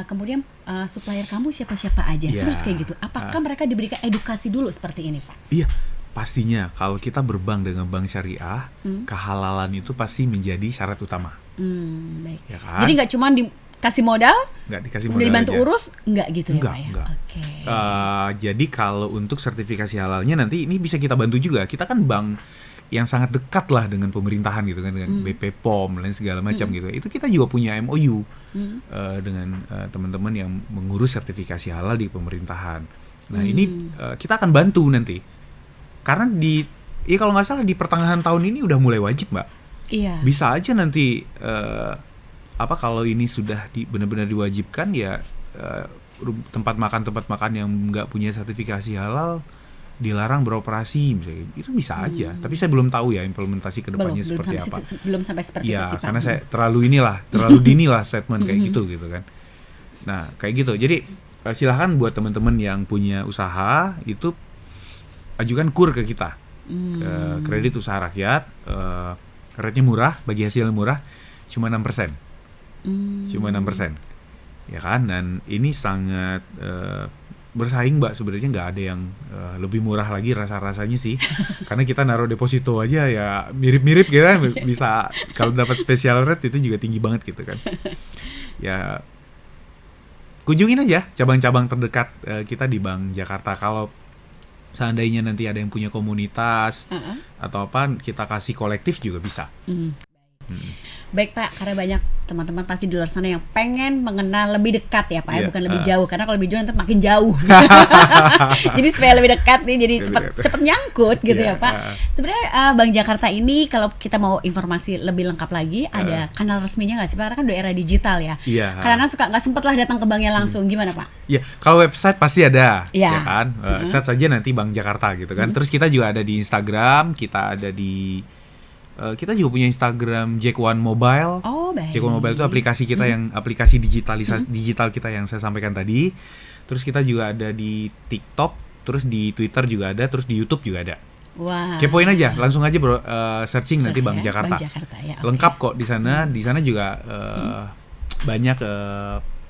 Kemudian supplier kamu siapa-siapa aja, terus kayak gitu. Apakah mereka diberikan edukasi dulu seperti ini, Pak? Iya, pastinya kalau kita berbank dengan bank syariah, kehalalan itu pasti menjadi syarat utama. Baik. Ya kan? Jadi nggak cuma dikasih modal, nggak dikasih modal dibantu aja. urus, nggak gitu Enggak, ya, Pak ya? enggak. Oke. Jadi kalau untuk sertifikasi halalnya nanti ini bisa kita bantu juga. Kita kan bank yang sangat dekat lah dengan pemerintahan gitu kan, dengan BP POM dan segala macam gitu. Itu kita juga punya MOU dengan teman-teman yang mengurus sertifikasi halal di pemerintahan. Nah ini kita akan bantu nanti, karena kalau nggak salah di pertengahan tahun ini udah mulai wajib, Mbak. Iya. Bisa aja nanti kalau ini sudah benar-benar diwajibkan ya, tempat makan yang nggak punya sertifikasi halal dilarang beroperasi misalnya, itu bisa aja. Tapi saya belum tahu ya implementasi kedepannya seperti apa. Belum sampai seperti itu sih, Pak. Karena saya terlalu dini lah statement kayak gitu kan. Nah kayak gitu. Jadi silahkan buat teman-teman yang punya usaha itu ajukan KUR ke kita, kredit usaha rakyat. Kreditnya murah, bagi hasilnya murah, cuma 6%. Cuma 6%. Ya kan, dan ini sangat bersaing, Mbak. Sebenarnya nggak ada yang lebih murah lagi rasa-rasanya sih. Karena kita naruh deposito aja ya mirip-mirip gitu kan. Bisa kalau dapat special rate itu juga tinggi banget gitu kan. Ya kunjungin aja cabang-cabang terdekat kita di Bank Jakarta. Kalau seandainya nanti ada yang punya komunitas atau apa, kita kasih kolektif juga bisa. Baik, Pak, karena banyak teman-teman pasti di luar sana yang pengen mengenal lebih dekat ya, Pak, bukan lebih jauh, karena kalau lebih jauh nanti makin jauh. Jadi supaya lebih dekat nih, jadi cepat nyangkut gitu ya, Pak. Sebenarnya Bank Jakarta ini kalau kita mau informasi lebih lengkap lagi, ada kanal resminya nggak sih, Pak? Karena kan udah era digital ya. Karena suka nggak sempet lah datang ke banknya langsung, gimana, Pak? Iya, kalau website pasti ada, ya kan. Search saja nanti Bank Jakarta gitu kan. Terus kita juga ada di Instagram, kita ada di kita juga punya Instagram Jack One Mobile. Baik. Jack One Mobile itu aplikasi kita yang aplikasi digital kita yang saya sampaikan tadi. Terus kita juga ada di TikTok, terus di Twitter juga ada, terus di YouTube juga ada. Wah. Kepoin aja, langsung aja bro, searching nanti Bank Jakarta. Bank Jakarta ya. Lengkap kok di sana. Di sana juga banyak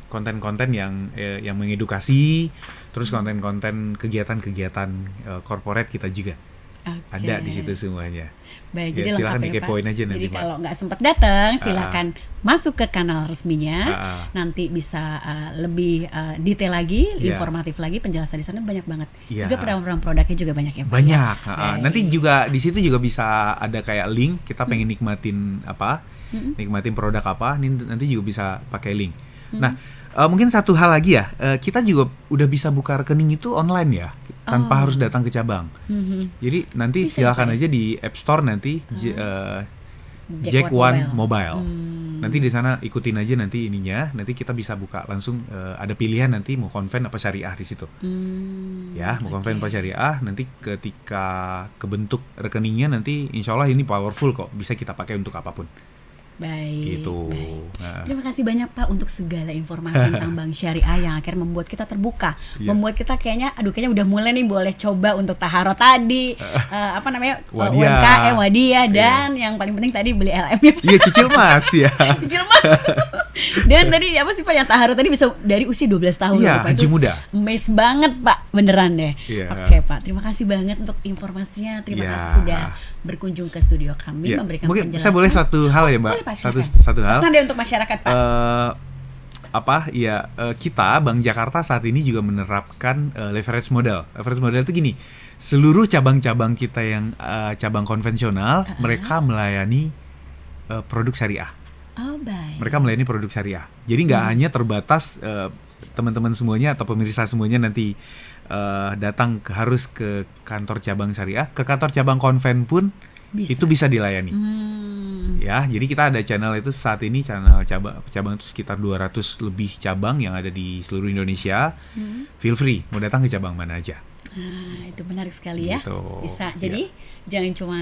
konten-konten yang mengedukasi, terus konten-konten kegiatan-kegiatan corporate kita juga. Ada di situ semuanya. Baik, ya, jadi lengkap ya, dikepoin Pak. aja nanti, jadi kalau nggak sempat datang, silakan masuk ke kanal resminya. Nanti bisa lebih detail lagi, informatif lagi, penjelasan di sana banyak banget. Juga program produknya juga banyak ya, Pak. Banyak. Nanti juga di situ juga bisa ada kayak link. Kita pengen nikmatin apa, nikmatin produk apa, nanti juga bisa pakai link. Nah, mungkin satu hal lagi ya, kita juga udah bisa buka rekening itu online ya, tanpa harus datang ke cabang. Jadi nanti bisa silakan aja di App Store nanti Jack One Mobile. Nanti di sana ikutin aja nanti ininya, nanti kita bisa buka langsung, ada pilihan nanti mau konven apa syariah di situ. Ya, mau konven apa syariah, nanti ketika kebentuk rekeningnya nanti insya Allah ini powerful kok, bisa kita pakai untuk apapun. Baik, gitu. Baik. Terima kasih banyak Pak untuk segala informasi tentang Bank Syariah yang akhirnya membuat kita terbuka, membuat kita kayaknya udah mulai nih boleh coba untuk taharot tadi, UMKM, Wadiyah, dan yang paling penting tadi beli LM-nya. Iya, cicil mas ya. Cicil mas. Dan tadi apa sih Pak yang taharot tadi bisa dari usia 12 tahun. Iya, haji muda. Amazed banget Pak, beneran deh. Oke Pak, terima kasih banget untuk informasinya. Terima kasih sudah berkunjung ke studio kami memberikan mungkin penjelasan. Saya boleh satu hal ya Mbak. Boleh, Pak, satu hal. Pesan deh untuk masyarakat Pak. Kita Bank Jakarta saat ini juga menerapkan leverage model. Leverage model itu gini, seluruh cabang-cabang kita yang cabang konvensional, mereka melayani produk syariah. Baik. Mereka melayani produk syariah. Jadi nggak hanya terbatas teman-teman semuanya atau pemirsa semuanya nanti datang harus ke kantor cabang syariah, ke kantor cabang konven pun itu bisa dilayani. Ya, jadi kita ada channel itu saat ini, channel cabang itu sekitar 200 lebih cabang yang ada di seluruh Indonesia. Feel free mau datang ke cabang mana aja. Itu menarik sekali ya. Gitu. Bisa. Jadi jangan cuma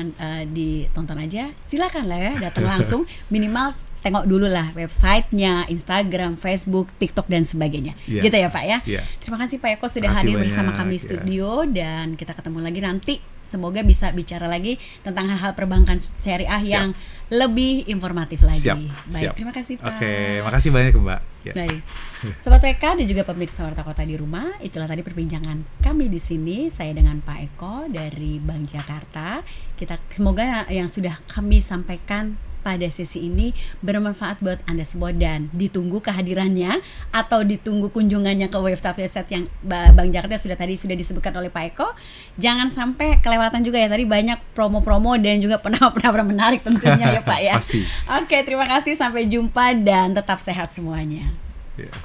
ditonton aja, silakan lah ya datang langsung, minimal tengok dulu lah websitenya, Instagram, Facebook, TikTok dan sebagainya. Gitu ya Pak ya. Terima kasih Pak Eko sudah hadir bersama kami di studio dan kita ketemu lagi nanti semoga bisa bicara lagi tentang hal-hal perbankan syariah yang lebih informatif lagi. Baik, terima kasih Pak. Oke, makasih banyak Mbak. Ya. Baik, Sobat PK dan juga pemirsa Warta Kota di rumah, itulah tadi perbincangan kami di sini. Saya dengan Pak Eko dari Bank Jakarta. Kita semoga yang sudah kami sampaikan pada sesi ini bermanfaat buat Anda semua dan ditunggu kehadirannya atau ditunggu kunjungannya ke website yang Bank Jakarta sudah disebutkan oleh Pak Eko. Jangan sampai kelewatan juga ya, tadi banyak promo-promo dan juga penawaran menarik tentunya ya Pak ya. Pasti. Oke, terima kasih, sampai jumpa dan tetap sehat semuanya. Yeah.